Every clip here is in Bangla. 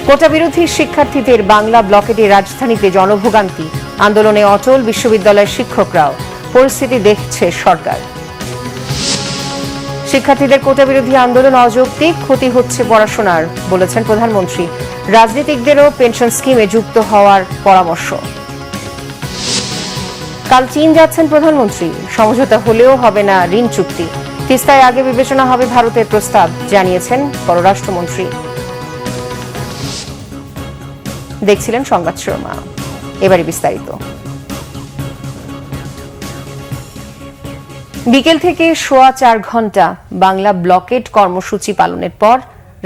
কোটা বিরোধী শিক্ষার্থীদের বাংলা ব্লকেটে রাজধানীতে জনভোগান্তি, আন্দোলনে অচল বিশ্ববিদ্যালয়ের শিক্ষকরাও। পরিস্থিতি দেখছে সরকার। শিক্ষার্থীদের কোটা বিরোধী আন্দোলন অযৌক্তিক, ক্ষতি হচ্ছে পড়াশোনার, বলেছেন প্রধানমন্ত্রী। রাজনীতিকদেরও পেনশন স্কিমে যুক্ত হওয়ার পরামর্শ। কাল চীন যাচ্ছেন প্রধানমন্ত্রী। সমঝোতা হলেও হবে না ঋণ চুক্তি। তিস্তায় আগে বিবেচনা হবে ভারতের প্রস্তাব, জানিয়েছেন পররাষ্ট্রমন্ত্রী। দেখছিলেন সংবাদ শিরোমা, এবারে বিস্তারিত। বিকেল থেকে 4.25 ঘন্টা বাংলা ব্লকেট কর্মসূচি পালনের পর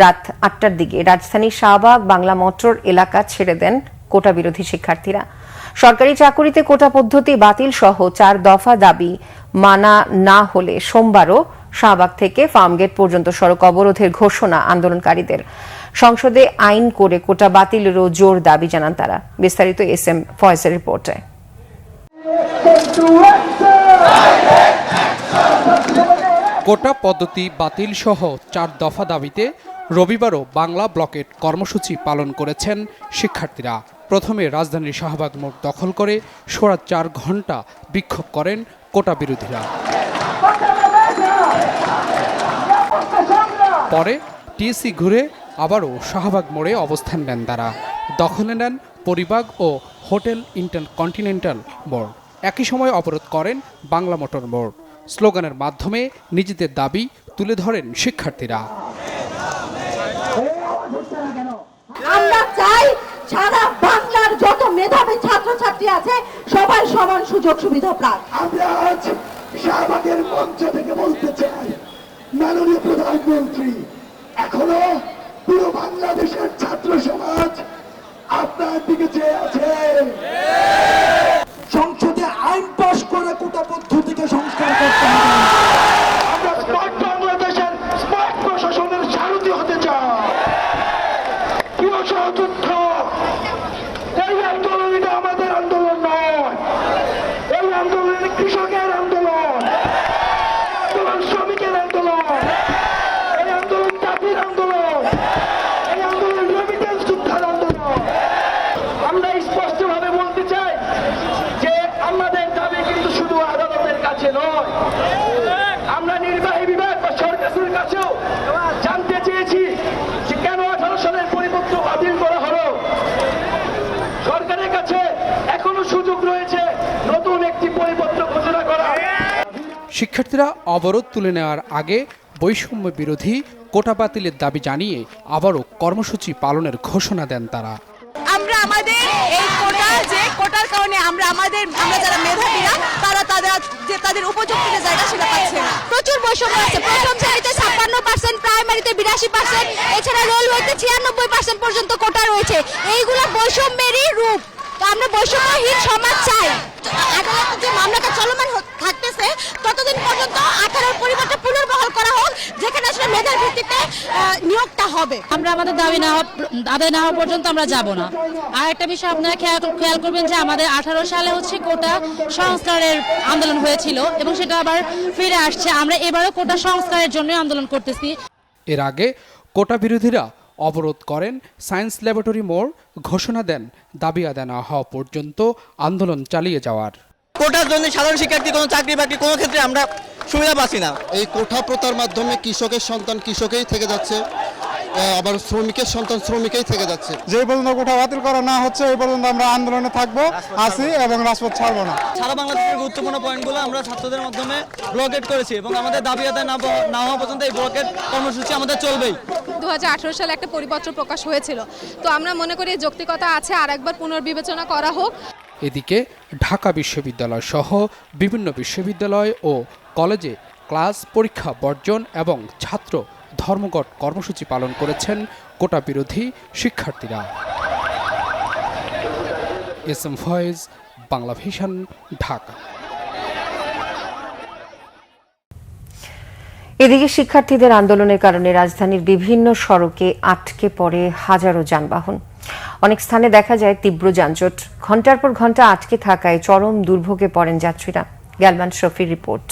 রাত 8টার দিকে রাজধানীর শাহবাগ বাংলা মোটর এলাকা ছেড়ে দেন কোটা বিরোধী শিক্ষার্থীরা। সরকারি চাকুরিতে কোটা পদ্ধতি বাতিল সহ 4 দফা দাবি মানা না হলে সোমবারও শাহবাগ থেকে ফার্মগেট পর্যন্ত সড়ক অবরোধের ঘোষণা আন্দোলনকারীদের। সংসদে আইন করে কোটা বাতিলেরও জোর দাবি জানান তারা। বিস্তারিত এস.এম. ফয়েজের রিপোর্টে। কোটা পদ্ধতি বাতিল সহ 4 দফা দাবিতে রবিবারও বাংলা ব্লকেট কর্মসূচি পালন করেছেন শিক্ষার্থীরা। প্রথমে রাজধানীর শাহবাগ মোড় দখল করে 4.25 ঘন্টা বিক্ষোভ করেন কোটা বিরোধীরা। পরে টিএসসি ঘুরে আবারও শাহবাগ মোড়ে অবস্থান নেন তারা। দখলে নেন পরিবাগ ও হোটেল ইন্টারকন্টিনেন্টাল মোড়। একই সময় অবরোধ করেন বাংলা মোটর মোড়। স্লোগানের মাধ্যমে নিজেদের দাবি তুলে ধরেন শিক্ষার্থীরা। আমরা চাই সারা বাংলার যত মেধাবী ছাত্রছাত্রী আছে সবাই সমান সুযোগ সুবিধা পাক। আমরা আজ শাহবাগের মঞ্চ থেকে বলতে চাই, মাননীয় প্রধানমন্ত্রী, এখনো পুরো বাংলাদেশের ছাত্র সমাজ আপনার দিকে চেয়ে আছে। সংসদে আইন পাশ করে কোটা পদ্ধতিকে সংস্কার করতে হবে। আমরা স্মার্ট বাংলাদেশের স্মার্ট প্রশাসনের সারথি হতে চাই। প্রিয় সহযোদ্ধ, এই আন্দোলন এটা আমাদের আন্দোলন নয়। এই আন্দোলন কৃষকের আন্দোলন, আন্দোলন শ্রমিকের আন্দোলন, এই আন্দোলন জাতির আন্দোলন, এই আন্দোলন রেমিটেন্স যোদ্ধার আন্দোলন। আমরা স্পষ্টভাবে বলতে চাই যে আমাদের দাবি কিন্তু শুধু আদালতের কাছে নয়, আমরা নির্বাহী বিভাগ বা সরকারের কাছেও জানতে চেয়েছি যে কেন 18 সালের পরিপত্র বাতিল করা হলো। সরকারের কাছে এখনো সুযোগ রয়েছে নতুন একটি পরিপত্র ঘোষণা করা। শিক্ষার্থীরা অবরোধ তুলে নেওয়ার আগে বৈষম্য বিরোধী কোটা বাতিলের দাবি জানিয়ে আবারও কর্মসূচি পালনের ঘোষণা দেন তারা। আমরা আমাদের এই কোটার কারণে আমরা যারা মেধাবীরা তাদের উপযুক্ত যে জায়গা সেটা পাচ্ছে না। প্রচুর বৈষম্য আছে। প্রথম শ্রেণীতে 56%, প্রাইমারিতে 82%, এছাড়া রেলওয়েতে 96% পর্যন্ত কোটা রয়েছে। এইগুলো বৈষম্যেরই রূপ। তো আমরা বৈষম্যহীন সমাজ চাই। আদালতে যে মামলাটা চলমান থাকতেছে ততদিন পর্যন্ত 18 পরিবর্তে পুনর্বহাল করা হোক, যেখানে আসলে মেধার ভিত্তিতে নিয়োগটা হবে। আমরা আমাদের দাবি আদায় না হওয়া পর্যন্ত আমরা যাব না। আর একটা বিষয় আপনারা খেয়াল করবেন যে আমাদের 18 সালে কোটা সংস্কারের আন্দোলন হয়েছিল এবং সেটা আবার ফিরে আসছে। আমরা এবারও কোটা সংস্কারের জন্য আন্দোলন করতেছি। এর আগে কোটা বিরোধীরা অবরোধ করেন সায়েন্স ল্যাবরেটরি মোড়, ঘোষণা দেন দাবি আদায় না হওয়া পর্যন্ত আন্দোলন চালিয়ে যাওয়ার। কোটার জন্য সাধারণ শিক্ষার্থী কোনো চাকরি বাকরি কোনো ক্ষেত্রে আমরা সুবিধা পাচ্ছি না। এই কোটা প্রথার মাধ্যমে কৃষকের সন্তান কৃষকেই থেকে যাচ্ছে, আবার শ্রমিকের সন্তান শ্রমিকেই থেকে যাচ্ছে। যে পর্যন্ত কোটা বাতিল করা না হচ্ছে এই পর্যন্ত আমরা আন্দোলনে থাকবো, আছি এবং রাজপথ ছাড়বো না। সারা বাংলাদেশের গুরুত্বপূর্ণ পয়েন্টগুলো আমরা ছাত্রদের মাধ্যমে ব্লকেট করেছি এবং আমাদের দাবি আদায় না হওয়া পর্যন্ত এই ব্লকেট কর্মসূচি আমাদের চলবেই। 2018 সালে একটা পরিপত্র প্রকাশ হয়েছিল, তো আমরা মনে করি যৌক্তিকতা আছে, আর একবার পুনর্বিবেচনা করা হোক। এদিকে ঢাকা বিশ্ববিদ্যালয় সহ বিভিন্ন বিশ্ববিদ্যালয় ও কলেজে ক্লাস পরীক্ষা বর্জন এবং ছাত্র ধর্মঘট কর্মসূচি পালন করেছেন কোটা বিরোধী শিক্ষার্থীরা। এস.এম. ফয়েজ, বাংলা ভিশন, ঢাকা। এদিকে শিক্ষার্থীদের আন্দোলনের কারণে রাজধানীর বিভিন্ন সড়কে আটকে পড়ে হাজারো যানবাহন। অনেক স্থানে দেখা যায় তীব্র যানজট। ঘন্টার পর ঘন্টা আটকে থাকায় চরম দুর্ভোগে পড়েন যাত্রীরা। গ্যালমান শফির রিপোর্ট।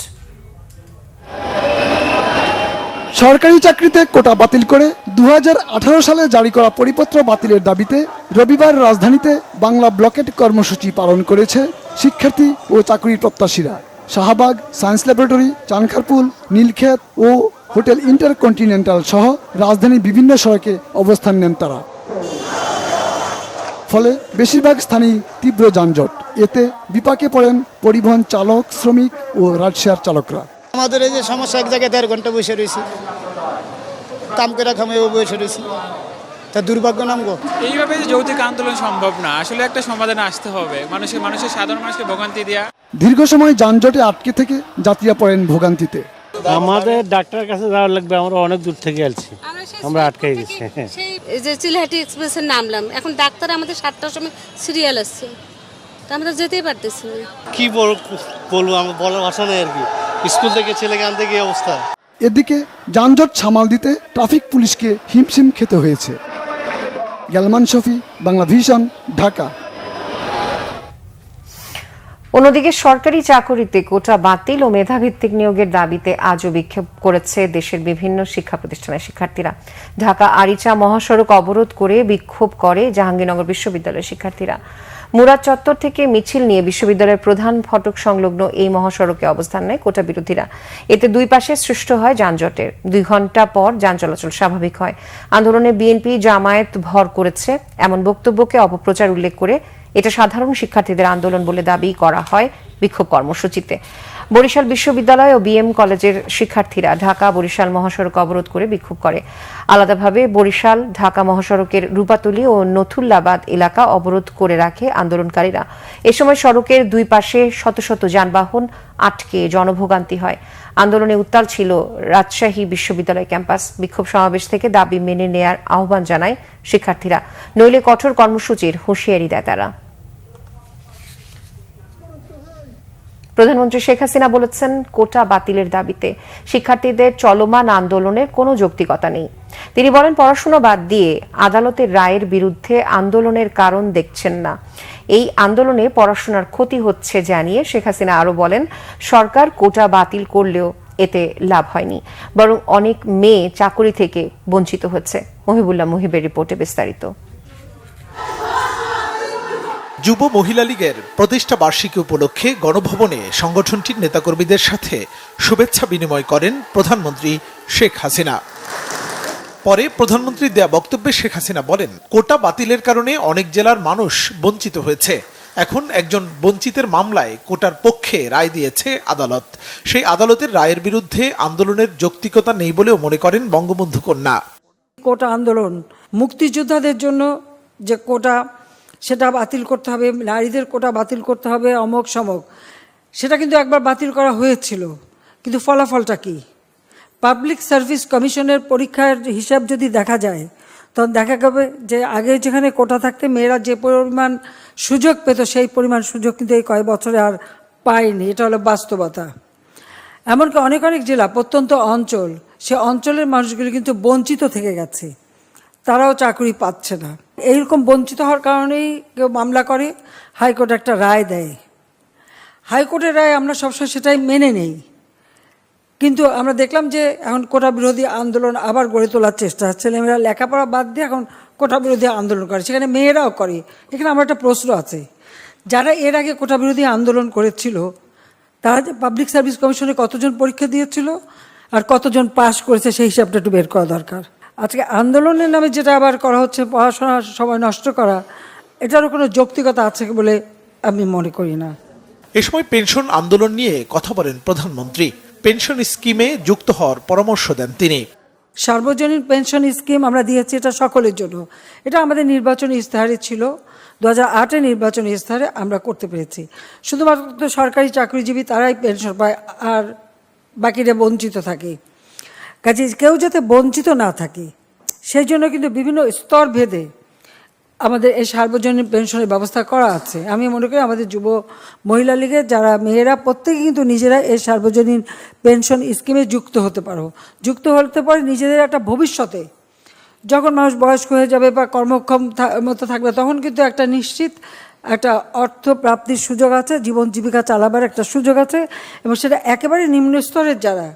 সরকারি চাকরিতে কোটা বাতিল করে 2018 সালে জারি করা পরিপত্র বাতিলের দাবিতে রবিবার রাজধানীতে বাংলা ব্লকেট কর্মসূচি পালন করেছে শিক্ষার্থী ও চাকরি প্রত্যাশীরা। শাহবাগ, সায়েন্স ল্যাবরেটরি, চানখারপুল, নীলক্ষেত ও হোটেল ইন্টারকন্টিনেন্টাল সহ রাজধানীর বিভিন্ন সড়কে অবস্থান নেন তারা। ফলে বেশিরভাগ স্থানেই তীব্র যানজট। এতে বিপাকে পড়েন পরিবহন চালক, শ্রমিক ও রাজশেয়ার চালকরা। আমাদের এই যে সমস্যা, এক জায়গায় 1.5 ঘন্টা বসে রয়েছি, কাম করে খামেও বসে রয়েছি, তা দুর্ভাগ্য নামগো। এইভাবে যৌক্তিক আন্দোলন সম্ভব না, আসলে একটা সমাধানে আসতে হবে। মানুষের সাধারণ মানুষকে ভোগান্তি দেয়া। দীর্ঘ সময় যানজটে আটকে থেকে যাত্রীরা পড়েন ভোগান্তিতে। আমাদের ডাক্তারের কাছে যাওয়ার লাগবে, আমরা অনেক দূর থেকে আসছি, আমরা আটকে গেছি। এই যে চিলহাটি এক্সপ্রেসে নামলাম, এখন ডাক্তার আমাদের 7টার সময় সিরিয়াল আসছে, তা আমরা যেতেই পারতেছি না। কি বলবো, আমার বলার ভাষা নেই আর কি। স্কুল থেকে ছেলেকে আনতে গিয়ে অবস্থা। এদিকে যানজট সামাল দিতে ট্রাফিক পুলিশকে হিমশিম খেতে হয়েছে। গ্যালমান শফি, বাংলা ভিশন, ঢাকা। অন্যদিকে সরকারি চাকরিতে কোটা বাতিল ও মেধাভিত্তিক নিয়োগের দাবিতে আজও বিক্ষোভ করেছে দেশের বিভিন্ন শিক্ষা প্রতিষ্ঠানের শিক্ষার্থীরা। ঢাকা আরিচা মহাসড়ক অবরোধ করে বিক্ষোভ করে জাহাঙ্গীরনগর বিশ্ববিদ্যালয়ের শিক্ষার্থীরা। মুরাদ চত্বর থেকে মিছিল নিয়ে বিশ্ববিদ্যালয়ের প্রধান ফটক সংলগ্ন এই মহাসড়কে অবস্থান নেয় কোটা বিরোধীরা। এতে দুই পাশে সৃষ্টি হয় যানজটের। 2 ঘন্টা পর যান চলাচল স্বাভাবিক হয়। আন্দোলনে বিএনপি, জামায়াত ভর করেছে এমন বক্তব্যকে অপপ্রচার উল্লেখ করে এটা সাধারণ শিক্ষার্থীদের আন্দোলন বলে দাবি করা হয় বিক্ষোভ কর্মসূচিতে। বরিশাল বিশ্ববিদ্যালয় ও বিএম কলেজের শিক্ষার্থীরা ঢাকা বরিশাল মহাসড়ক অবরোধ করে বিক্ষোভ করে। আলাদাভাবে বরিশাল ঢাকা মহাসড়কের রূপাতলী ও নথুল্লাবাদ এলাকা অবরোধ করে রাখে আন্দোলনকারীরা। এ সময় সড়কের দুই পাশে শত শত যানবাহন আটকে জনভোগান্তি হয়। আন্দোলনে উত্তাল ছিল রাজশাহী বিশ্ববিদ্যালয় ক্যাম্পাস। বিক্ষোভ সমাবেশ থেকে দাবি মেনে নেয়ার আহ্বান জানায় শিক্ষার্থীরা, নইলে কঠোর কর্মসূচির হুঁশিয়ারি দেয় তারা। প্রধানমন্ত্রী শেখ হাসিনা বলেছেন, কোটা বাতিলের দাবিতে শিক্ষার্থীদের চলমান আন্দোলনের কোনো যৌক্তিকতা নেই। তিনি বলেন, পড়াশোনা বাদ দিয়ে আদালতের রায়ের বিরুদ্ধে আন্দোলনের কারণ দেখছেন না। এই আন্দোলনে পড়াশোনার ক্ষতি হচ্ছে জানিয়ে শেখ হাসিনা আরো বলেন, সরকার কোটা বাতিল করলেও এতে লাভ হয়নি, বরং অনেক মেয়ে চাকরি থেকে বঞ্চিত হচ্ছে। মহিবুল্লাহ মুহিবের রিপোর্টে বিস্তারিত। যুব মহিলা লীগের প্রতিষ্ঠা বার্ষিকী উপলক্ষে গণভবনে সংগঠনটির নেতাকর্মীদের সাথে শুভেচ্ছা বিনিময় করেন প্রধানমন্ত্রী শেখ হাসিনা। পরে প্রধানমন্ত্রীর দেয়া বক্তব্যে শেখ হাসিনা বলেন, কোটা বাতিলের কারণে অনেক জেলার মানুষ বঞ্চিত হয়েছে। এখন একজন বঞ্চিতের মামলায় কোটার পক্ষে রায় দিয়েছে আদালত। সেই আদালতের রায়ের বিরুদ্ধে আন্দোলনের যৌক্তিকতা নেই বলেও মনে করেন বঙ্গবন্ধু কন্যা। কোটা আন্দোলন মুক্তিযোদ্ধাদের জন্য যে কোটা, সেটা বাতিল করতে হবে, নারীদের কোটা বাতিল করতে হবে, অমক সমক, সেটা কিন্তু একবার বাতিল করা হয়েছিল। কিন্তু ফলাফলটা কি? পাবলিক সার্ভিস কমিশনের পরীক্ষার হিসাব যদি দেখা যায়, তখন দেখা যাবে যে আগে যেখানে কোটা থাকতে মেয়েরা যে পরিমাণ সুযোগ পেত, সেই পরিমাণ সুযোগ কিন্তু এই কয়েক বছরে আর পায়নি। এটা হলো বাস্তবতা। এমনকি অনেক অনেক জেলা, প্রত্যন্ত অঞ্চল, সে অঞ্চলের মানুষগুলি কিন্তু বঞ্চিত থেকে গেছে, তারাও চাকরি পাচ্ছে না। এইরকম বঞ্চিত হওয়ার কারণেই কেউ মামলা করে, হাইকোর্ট একটা রায় দেয়। হাইকোর্টের রায় আমরা সবসময় সেটাই মেনে নেই। কিন্তু আমরা দেখলাম যে এখন কোটা বিরোধী আন্দোলন আবার গড়ে তোলার চেষ্টা, ছেলেমেয়েরা লেখাপড়া বাদ দিয়ে এখন কোটা বিরোধী আন্দোলন করে, সেখানে মেয়েরাও করে। এখানে আমার একটা প্রশ্ন আছে, যারা এর আগে কোটা বিরোধী আন্দোলন করেছিল, তারা যে পাবলিক সার্ভিস কমিশনে কতজন পরীক্ষা দিয়েছিল আর কতজন পাশ করেছে, সেই হিসাবটা একটু বের করা দরকার। আজকে আন্দোলনের নামে যেটা আবার করা হচ্ছে, পড়াশোনার সময় নষ্ট করা, এটারও কোনো যৌক্তিকতা আছে বলে আমি মনে করি না। এ সময় পেনশন আন্দোলন নিয়ে কথা বলেন প্রধানমন্ত্রী। পেনশন স্কিমে যুক্ত হওয়ার পরামর্শ দেন তিনি। সার্বজনীন পেনশন স্কিম আমরা দিয়েছি, এটা সকলের জন্য। এটা আমাদের নির্বাচনী ইস্তাহারে ছিল, 2008-এ নির্বাচনী ইস্তাহারে আমরা করতে পেরেছি। শুধুমাত্র সরকারি চাকরিজীবী তারাই পেনশন পায়, আর বাকিরা বঞ্চিত থাকে। কাজে কেউ যাতে বঞ্চিত না থাকে, সেই জন্য কিন্তু বিভিন্ন স্তর ভেদে আমাদের এই সার্বজনীন পেনশনের ব্যবস্থা করা আছে। আমি মনে করি আমাদের যুব মহিলা লীগের যারা মেয়েরা, প্রত্যেকে কিন্তু নিজেরা এই সার্বজনীন পেনশন স্কিমে যুক্ত হতে পারে নিজেদের একটা ভবিষ্যতে। যখন মানুষ বয়স্ক হয়ে যাবে বা কর্মক্ষম মতো থাকবে, তখন কিন্তু একটা নিশ্চিত একটা অর্থ প্রাপ্তির সুযোগ আছে, জীবন জীবিকা চালাবার একটা সুযোগ আছে। এবং সেটা একেবারে নিম্ন স্তরের যারা,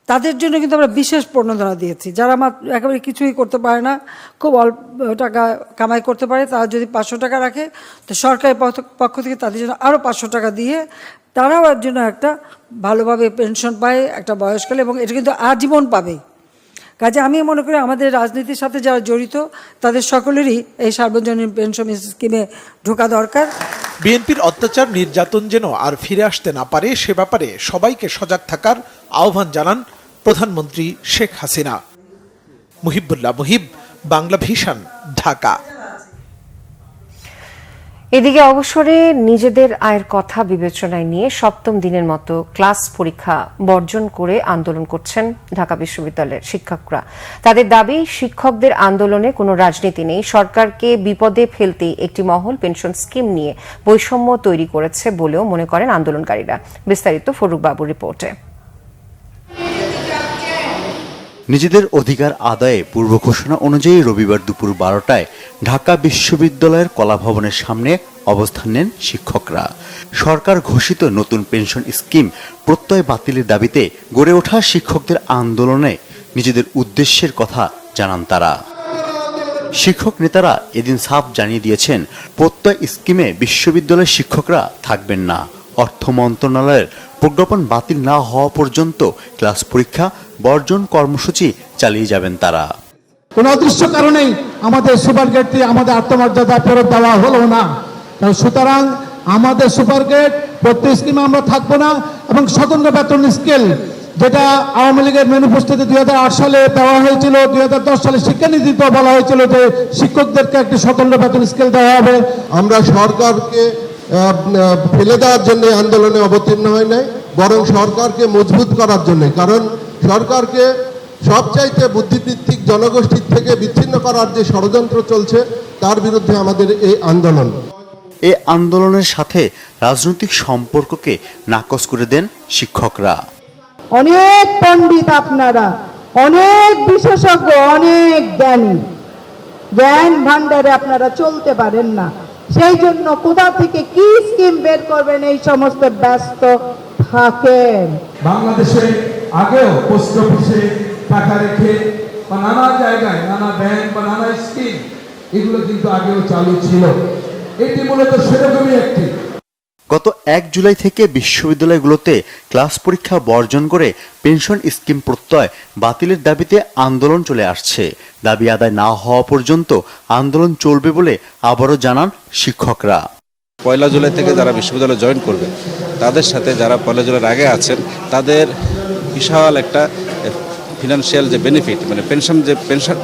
তাদের জন্য কিন্তু আমরা বিশেষ প্রণোদনা দিয়েছি। যারা একেবারে কিছুই করতে পারে না, খুব অল্প টাকা কামাই করতে পারে, তারা যদি 500 টাকা রাখে, তো সরকারের পক্ষ থেকে তাদের জন্য আরও 500 টাকা দিয়ে তারাও এর জন্য একটা ভালোভাবে পেনশন পায় একটা বয়সকালে, এবং এটা কিন্তু আজীবন পাবে। কাজে আমি মনে করি আমাদের রাজনীতির সাথে যারা জড়িত তাদের সকলেরই এই সার্বজনীন পেনশন স্কিমে ঢোকা দরকার। বিএনপির অত্যাচার নির্যাতন যেন আর ফিরে আসতে না পারে সে ব্যাপারে সবাইকে সজাগ থাকার আহ্বান জানান প্রধানমন্ত্রী শেখ হাসিনা। মুহিবুল্লাহ মুহিব, বাংলা ভিশন, ঢাকা। এদিকে অবসরে নিজেদের আয়ের কথা বিবেচনায় নিয়ে সপ্তম দিনের মতো ক্লাস পরীক্ষা বর্জন করে আন্দোলন করছেন ঢাকা বিশ্ববিদ্যালয়ের শিক্ষকরা। তাদের দাবি, শিক্ষকদের আন্দোলনে কোনো রাজনীতি নেই, সরকারকে বিপদে ফেলতে একটি মহল পেনশন স্কিম নিয়ে বৈষম্য তৈরি করেছে বলেও মনে করেন আন্দোলনকারীরা। বিস্তারিত ফরুক বাবুর রিপোর্টে। নিজেদের অধিকার আদায়ে পূর্ব ঘোষণা অনুযায়ী রবিবার দুপুর 12টায় ঢাকা বিশ্ববিদ্যালয়ের কলাভবনের সামনে অবস্থান নেন শিক্ষকরা। সরকার ঘোষিত নতুন পেনশন স্কিম প্রত্যয় বাতিলের দাবিতে গড়ে ওঠা শিক্ষকদের আন্দোলনে নিজেদের উদ্দেশ্যের কথা জানান তারা। শিক্ষক নেতারা এদিন সাফ জানিয়ে দিয়েছেন, প্রত্যয় স্কিমে বিশ্ববিদ্যালয়ের শিক্ষকরা থাকবেন না। অর্থ মন্ত্রণালয়ের প্রজ্ঞাপন বাতিল না হওয়া পর্যন্ত ক্লাস পরীক্ষা বর্জন কর্মসূচি চালিয়ে যাবেন তারা। কোন অদৃশ্য কারণেই আমাদের সুপার গেটটি আমাদের আত্মমর্যাদা ফেরত দেওয়া হলো না। সুতরাং আমাদের সুপার গেট প্রত্যেক স্কিমে আমরা থাকবো না, এবং স্বতন্ত্র বেতন স্কেল যেটা আওয়ামী লীগের ম্যানিফেস্টোতে 2008 সালে দেওয়া হয়েছিল, 2010 সালে শিক্ষানীতিতে বলা হয়েছিল যে শিক্ষকদেরকে একটি স্বতন্ত্র বেতন স্কেল দেওয়া হবে। আমরা সরকারকে ফেলে দেওয়ার জন্য আন্দোলনে অবতীর্ণ হয় নাই, বরং সরকারকে মজবুত করার জন্য। কারণ সরকারকে সবচাইতে বুদ্ধিভিত্তিক জনগোষ্ঠীর থেকে বিচ্ছিন্ন করার যে ষড়যন্ত্র চলছে তার বিরুদ্ধে আমাদের এই আন্দোলন। এই আন্দোলনের সাথে রাজনৈতিক সম্পর্ককে নাকচ করে দেন শিক্ষকরা। অনেক পণ্ডিত আপনারা, অনেক বিশেষজ্ঞ, অনেক জ্ঞানী, জ্ঞান ভান্ডারে আপনারা চলতে পারেন না। সেই জন্য কোথা থেকে কি স্কিম বের করবেন এই সমস্ত ব্যস্ত থাকেন। বাংলাদেশে আগেও পোস্ট অফিসে টাকা রেখে বা নানা জায়গায় নানা ব্যাংক বা নানা স্কিম এগুলো কিন্তু আগেও চালু ছিল। এটি মূলত সেরকমই একটি। গত 1 জুলাই থেকে বিশ্ববিদ্যালয়গুলোতে ক্লাস পরীক্ষা বর্জন করে পেনশন স্কিম প্রত্যয় বাতিলের দাবিতে আন্দোলন চলে আসছে। দাবি আদায় না হওয়া পর্যন্ত আন্দোলন চলবে বলে আবারও জানান শিক্ষকরা। 1 জুলাই থেকে যারা বিশ্ববিদ্যালয়ে জয়েন করবে তাদের সাথে যারা 1 জুলাইয়ের আগে আছেন তাদের বিশাল একটা ফিনান্সিয়াল যে বেনিফিট, মানে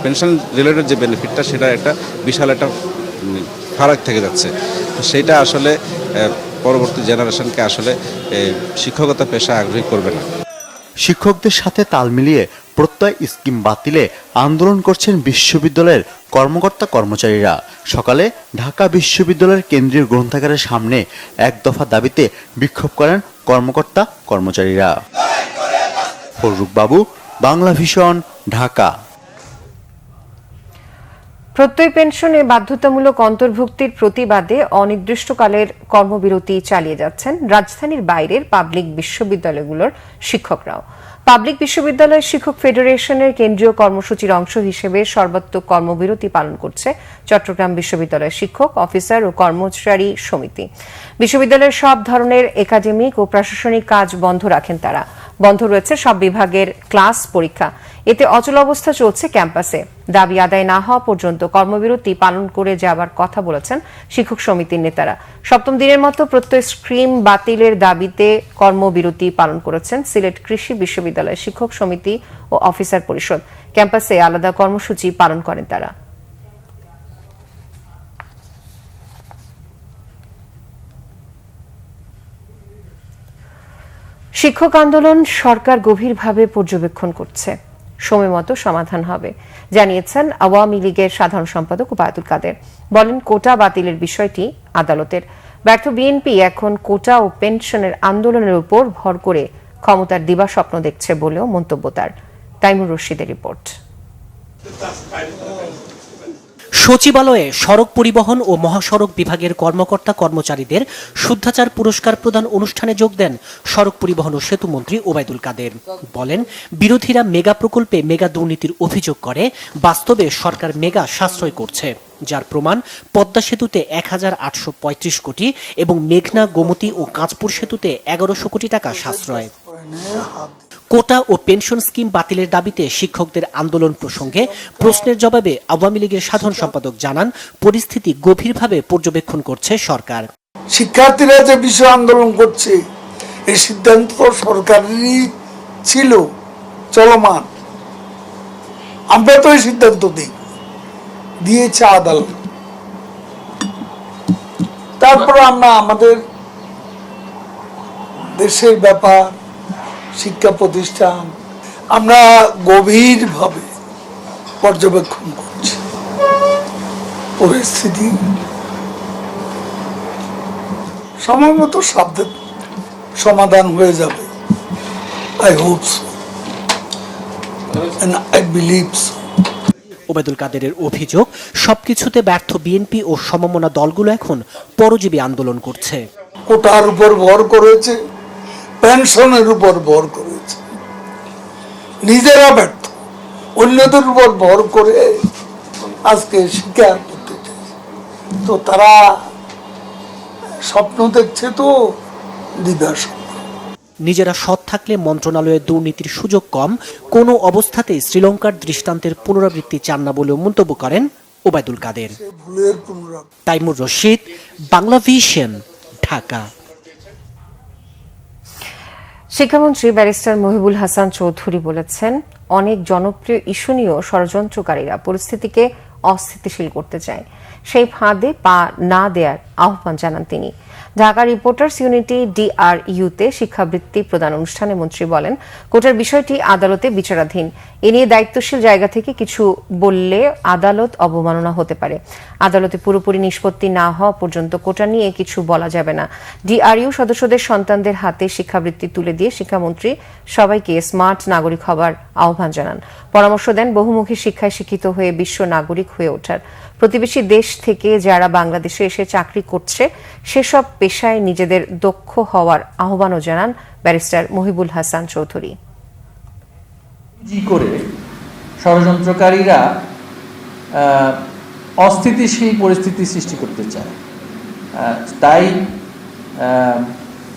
পেনশন রিলেটেড যে বেনিফিটটা, সেটা একটা বিশাল একটা ফারাক থেকে যাচ্ছে। তো সেইটা আসলে পরবর্তী জেনারেশনকে আসলে শিক্ষকতা পেশা আগ্রহী করবে না। শিক্ষকদের সাথে তাল মিলিয়ে প্রত্যয় স্কিম বাতিলে আন্দোলন করছেন বিশ্ববিদ্যালয়ের কর্মকর্তা কর্মচারীরা। সকালে ঢাকা বিশ্ববিদ্যালয়ের কেন্দ্রীয় গ্রন্থাগারের সামনে এক দফা দাবিতে বিক্ষোভ করেন কর্মকর্তা কর্মচারীরা। ফরুক বাবু, বাংলা ভিশন, ঢাকা। প্রত্যয় পেনশনে বাধ্যতামূলক অন্তর্ভুক্তির প্রতিবাদে অনির্দিষ্টকালের কর্মবিরতি চালিয়ে যাচ্ছেন রাজধানীর বাইরের পাবলিক বিশ্ববিদ্যালয়গুলোর শিক্ষকরাও। পাবলিক বিশ্ববিদ্যালয় শিক্ষক ফেডারেশনের কেন্দ্রীয় কর্মসূচির অংশ হিসেবে সর্বাত্মক কর্মবিরতি পালন করছে চট্টগ্রাম বিশ্ববিদ্যালয়ের শিক্ষক, অফিসার ও কর্মচারী সমিতি। বিশ্ববিদ্যালয়ের সব ধরনের একাডেমিক ও প্রশাসনিক কাজ বন্ধ রাখেন তারা। বন্ধ রয়েছে সব বিভাগের ক্লাস পরীক্ষা। এতে অচল অবস্থা চলছে ক্যাম্পাসে। দাবি আদায় না হওয়া পর্যন্ত কর্মবিরতি পালন করে যাবার কথা বলেছেন শিক্ষক সমিতির নেতারা। সপ্তম দিনের মতো প্রত্যয় স্কিম বাতিলের দাবিতে কর্মবিরতি পালন করেছেন সিলেট কৃষি বিশ্ববিদ্যালয়ের শিক্ষক সমিতি ও অফিসার পরিষদ। ক্যাম্পাসে আলাদা কর্মসূচি পালন করেন তারা। শিক্ষক আন্দোলন সরকার গভীরভাবে পর্যবেক্ষণ করছে, সময় মতো সমাধান হবে জানিয়েছেন আওয়ামী লীগের সাধারণ সম্পাদক ওবায়দুল কাদের। বলেন, কোটা বাতিলের বিষয়টি আদালতের। ব্যর্থ বিএনপি এখন কোটা ও পেনশনের আন্দোলনের উপর ভর করে ক্ষমতার দিবাস্বপ্ন দেখছে বলেও মন্তব্য তার। তাইমুর রশিদের রিপোর্ট। সচিবালয়ে সড়ক পরিবহন ও মহাসড়ক বিভাগের কর্মকর্তা কর্মচারীদের শুদ্ধাচার পুরস্কার প্রদান অনুষ্ঠানে যোগ দেন সড়ক পরিবহন ও সেতু মন্ত্রী ওবায়দুল কাদের। বলেন, বিরোধীরা মেগা প্রকল্পে মেগা দুর্নীতির অভিযোগ করে, বাস্তবে সরকার মেগা সাশ্রয় করছে, যার প্রমাণ পদ্মা সেতুতে ১,৮৩৫ কোটি এবং মেঘনা, গোমতী ও কাঁচপুর সেতুতে ১১০০ কোটি টাকা সাশ্রয়। কোটা ও পেনশন স্কিম বাতিলের দাবিতে শিক্ষকদের আন্দোলন প্রসঙ্গে প্রশ্নের জবাবে আওয়ামী লীগের সাধারণ সম্পাদক জানান, পরিস্থিতি গভীরভাবে পর্যবেক্ষণ করছে সরকার। শিক্ষার্থীরা যে বিষয় আন্দোলন করছে এই সিদ্ধান্ত সরকারেরই ছিল, চলমান। আমরা তো এই সিদ্ধান্ত দিয়েছে আদালত। তারপর আমরা আমাদের দেশের ব্যাপার, শিক্ষা প্রতিষ্ঠান আমরা গভীরভাবে পর্যবেক্ষণ করছি। পরিস্থিতি সময়মত সমাধান হয়ে যাবে। I hope so and I believe so. Obaidul কাদেরের অভিযোগ, সবকিছুতে ব্যর্থ বিএনপি ও সমমনা দলগুলো এখন পরজীবী আন্দোলন করছে। কোটার উপর ভর করেছে, পেনশনের উপর ভর করেছে, নিজেরা ব্যর্থ, অন্যদের উপর ভর করে আজকে স্বীকার করতে চাইছে। তো তারা স্বপ্ন দেখছে, তো দিদার স্বপ্ন। নিজেরা সৎ থাকলে মন্ত্রণালয়ে দুর্নীতির সুযোগ কম, কোনো অবস্থাতেই শ্রীলঙ্কার দৃষ্টান্তের পুনরাবৃত্তি চান না বলেও মন্তব্য করেন ওবায়দুল কাদের। তাইমুর রশিদ, বাংলা ভিশন, ঢাকা। শিক্ষামন্ত্রী ব্যারিস্টার মহিবুল হাসান চৌধুরী বলেছেন, অনেক জনপ্রিয় ইস্যু নিয়েও ষড়যন্ত্রকারীরা পরিস্থিতিকে অস্থিতিশীল করতে চায়, সেই ফাঁদে পা না দেওয়ার আহ্বান জানান তিনি। ঢাকা রিপোর্টার্স ইউনিটি DRU-তে শিক্ষাবৃত্তি প্রদান অনুষ্ঠানে মন্ত্রী বলেন, কোটার বিষয়টি আদালতে বিচারাধীন। এ নিয়ে দায়িত্বশীল জায়গা থেকে কিছু বললে আদালত অবমাননা হতে পারে। আদালতে পুরোপুরি নিষ্পত্তি না হওয়া পর্যন্ত কোটা নিয়ে কিছু বলা যাবে না। DRU সদস্যদের সন্তানদের হাতে শিক্ষাবৃত্তি তুলে দিয়ে শিক্ষামন্ত্রী সবাইকে স্মার্ট নাগরিক হবার আহ্বান জানান। পরামর্শ দেন বহুমুখী শিক্ষায় শিক্ষিত হয়ে বিশ্ব নাগরিক হয়ে ওঠার। প্রতিবেশী দেশ থেকে যারা বাংলাদেশে এসে চাকরি করছে সেসব পেশায় নিজেদের দক্ষ হওয়ার আহ্বানও জানান ব্যারিস্টার মহিবুল হাসান চৌধুরী। করে ষড়যন্ত্রকারীরা অস্থিতিশীল পরিস্থিতি সৃষ্টি করতে চায়, তাই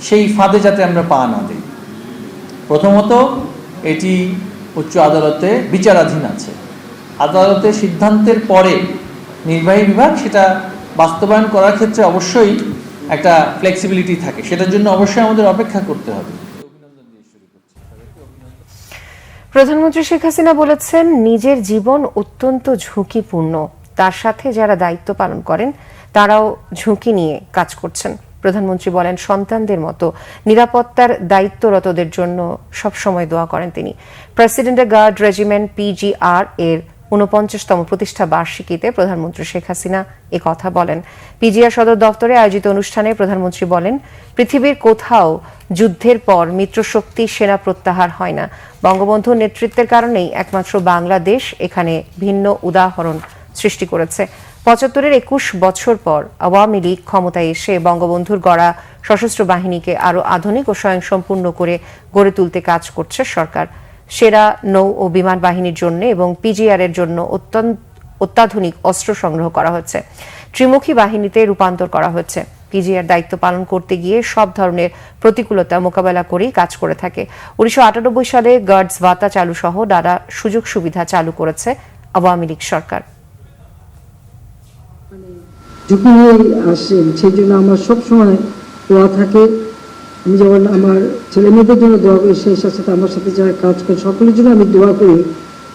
সেই ফাঁদে যাতে আমরা পা না দিই। প্রথমত, এটি উচ্চ আদালতে বিচারাধীন আছে। আদালতের সিদ্ধান্তের পরে নির্বাহী বিভাগ সেটা বাস্তবায়ন করার ক্ষেত্রে অবশ্যই একটা ফ্লেক্সিবিলিটি থাকে, সেটার জন্য অবশ্যই আমাদের অপেক্ষা করতে হবে। প্রধানমন্ত্রী শেখ হাসিনা বলেছেন, নিজের জীবন অত্যন্ত ঝুঁকিপূর্ণ, তার সাথে যারা দায়িত্ব পালন করেন তারাও ঝুঁকি নিয়ে কাজ করছেন। প্রধানমন্ত্রী বলেন, সন্তানদের মতো নিরাপত্তার দায়িত্বরতদের জন্য সবসময় দোয়া করেন তিনি। প্রেসিডেন্টের গার্ড রেজিমেন্ট PGR এর ৪৯তম প্রতিষ্ঠা বার্ষিকীতে প্রধানমন্ত্রী শেখ হাসিনা কথা বলেন। PGR সদর দপ্তরে আয়োজিত অনুষ্ঠানে প্রধানমন্ত্রী বলেন, পৃথিবীর কোথাও যুদ্ধের পর মিত্রশক্তি সেনা প্রত্যাহার হয় না। বঙ্গবন্ধুর নেতৃত্বের কারণেই একমাত্র বাংলাদেশ এখানে ভিন্ন উদাহরণ সৃষ্টি করেছে। ৭৫-এর ২১ বছর পর আওয়ামী লীগ ক্ষমতায় এসে বঙ্গবন্ধুর গড়া সশস্ত্র বাহিনীকে আরো আধুনিক ও স্বয়ংসম্পূর্ণ করে গড়ে তুলতে কাজ করছে সরকার। সেরা নৌ ও বিমান বাহিনীর জন্য এবং PGR এর জন্য অত্যাধুনিক অস্ত্র সংগ্রহ করা হচ্ছে, ত্রিমুখী বাহিনীতে রূপান্তর করা হচ্ছে। PGR দায়িত্ব পালন করতে গিয়ে সব ধরনের প্রতিকূলতা মোকাবেলা করেই কাজ করে থাকে। ১৯৯৮ সালে গার্ডস ভাতা চালু সহ নানা সুযোগ সুবিধা চালু করেছে আওয়ামী লীগ সরকার। ঝুঁকি নিয়ে আসেন, সেই জন্য আমার সবসময় দোয়া থাকে। আমি যেমন আমার ছেলে মেয়েদের জন্য দোয়া করি, সেই সাথে আমার সাথে যারা কাজ করে সকলের জন্য আমি দোয়া করি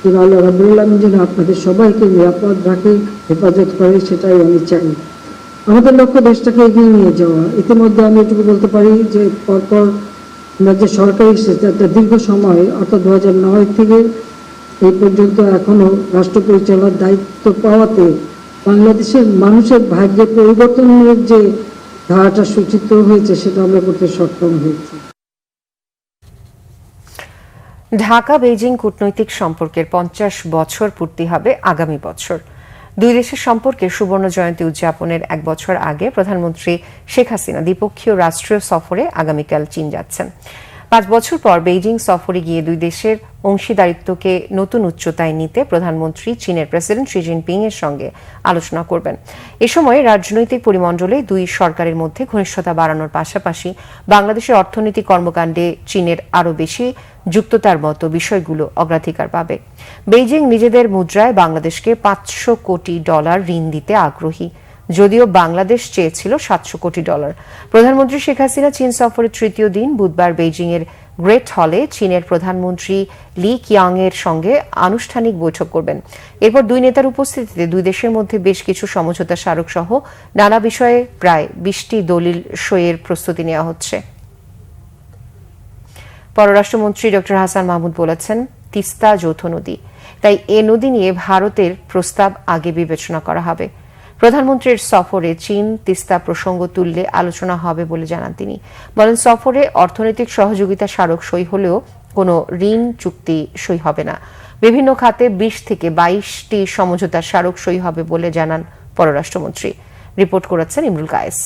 যে আল্লাহ রাব্বুল আলামিন যেন আপনাদের সবাইকে নিরাপদ রাখে, হেফাজত করে, সেটাই আমি চাই। আমাদের লক্ষ্য দেশটাকে এগিয়ে নিয়ে যাওয়া। ইতিমধ্যে আমি এটুকু বলতে পারি যে পরপর আমরা যে সরকারি একটা দীর্ঘ সময় অর্থাৎ 2009 থেকে এই পর্যন্ত এখনো রাষ্ট্র পরিচালনার দায়িত্ব পাওয়াতে বাংলাদেশের মানুষের ভাগ্যে পরিবর্তনের যে ধারাটা সূচিত হয়েছে সেটা আমরা করতে সক্ষম হয়েছি। ঢাকা বেইজিং কূটনৈতিক সম্পর্কের 50 বছর পূর্তি হবে আগামী বছর। দুই দেশের সম্পর্কে সুবর্ণ জয়ন্তী উদযাপনের এক বছর আগে প্রধানমন্ত্রী শেখ হাসিনা দ্বিপক্ষীয় রাষ্ট্রীয় সফরে আগামীকাল চীন যাচ্ছেন। 5 বছর পর বেইজিং সফরে গিয়ে দুই দেশের অংশীদারিত্বকে নতুন উচ্চতায় নিতে প্রধানমন্ত্রী চীনের প্রেসিডেন্ট শি জিনপিং এর সঙ্গে আলোচনা করবেন। এ সময় রাজনৈতিক পরিমণ্ডলে দুই সরকারের মধ্যে ঘনিষ্ঠতা বাড়ানোর পাশাপাশি বাংলাদেশের অর্থনৈতিক কর্মকাণ্ডে চীনের আরও বেশি যুক্ততার মতো বিষয়গুলো অগ্রাধিকার পাবে। বেইজিং নিজেদের মুদ্রায় বাংলাদেশকে $500 কোটি ঋণ দিতে আগ্রহী, যদিও বাংলাদেশ চেয়েছিল $700 কোটি। প্রধানমন্ত্রী শেখ হাসিনা চীন সফরের তৃতীয় দিন বুধবার বেইজিং এর গ্রেট হলে চীনের প্রধানমন্ত্রী লি কিয়াং এর সঙ্গে আনুষ্ঠানিক বৈঠক করবেন। এরপর দুই নেতার উপস্থিতিতে দুই দেশের মধ্যে বেশ কিছু সমঝোতা স্মারক সহ নানা বিষয়ে প্রায় 20টি দলিল সইয়ের প্রস্তুতি নেওয়া হচ্ছে। পররাষ্ট্রমন্ত্রী ডক্টর হাসান মাহমুদ বলেছেন, তিস্তা যৌথ নদী, তাই এ নদী নিয়ে ভারতের প্রস্তাব আগে বিবেচনা করা হবে। প্রধানমন্ত্রীর সফরে চীন তিস্তা প্রসঙ্গ তুললে আলোচনা হবে বলে জানান তিনি। বলেন, সফরে অর্থনৈতিক সহযোগিতা স্মারক সই হলেও কোনো ঋণ চুক্তি সই হবে না। বিভিন্ন খাতে 20 থেকে 22টি সমঝোতা স্মারক সই হবে বলে জানান পররাষ্ট্রমন্ত্রী। রিপোর্ট করেছেন ইমরুল কায়েস।